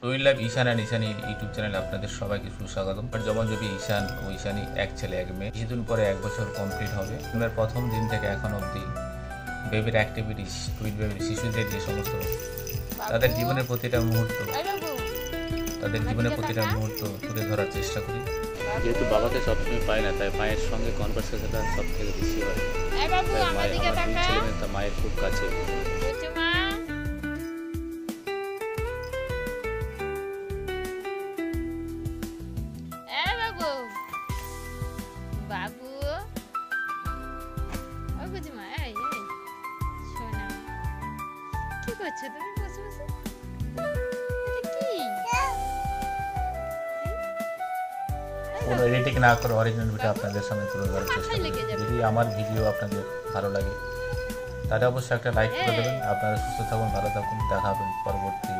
Ruin live Ishan and Ishani YouTube চ্যানেলে আপনাদের সবাইকে সুস্বাগতম। যেমন যদি ঈশান ও ঈশানী এক ছেলে এক মেয়ে, কিছুদিন পরে 1 বছর কমপ্লিট হবে। জন্মের প্রথম দিন থেকে এখন অবধি বেবির অ্যাক্টিভিটিস, টুইট বেবির শিশুদের যে সমস্ত তাদের জীবনের প্রতিটা মুহূর্ত তুলে ধরার চেষ্টা করি। যেহেতু বাবাকে সবসময় পাই না, তাই মায়ের সঙ্গে কনভারসেশনটা সব থেকে বেশি হয়। আমার দুই ছেলে মেয়ে তা মায়ের খুব কাছে। বাবু ও বুঝিমা, এই এই শোনা, কি করছো তুমি বসে বসে? কোনো এডিটিং না করে অরিজিনাল ভিডিও আপনাদের সামনে তুলে ধরার চেষ্টা করি। যদি আমার ভিডিও আপনাদের ভালো লাগে তাহলে অবশ্যই একটা লাইক করে দেবেন। আপনারা সুস্থ থাকুন, ভালো থাকুন, দেখা হবে পরবর্তী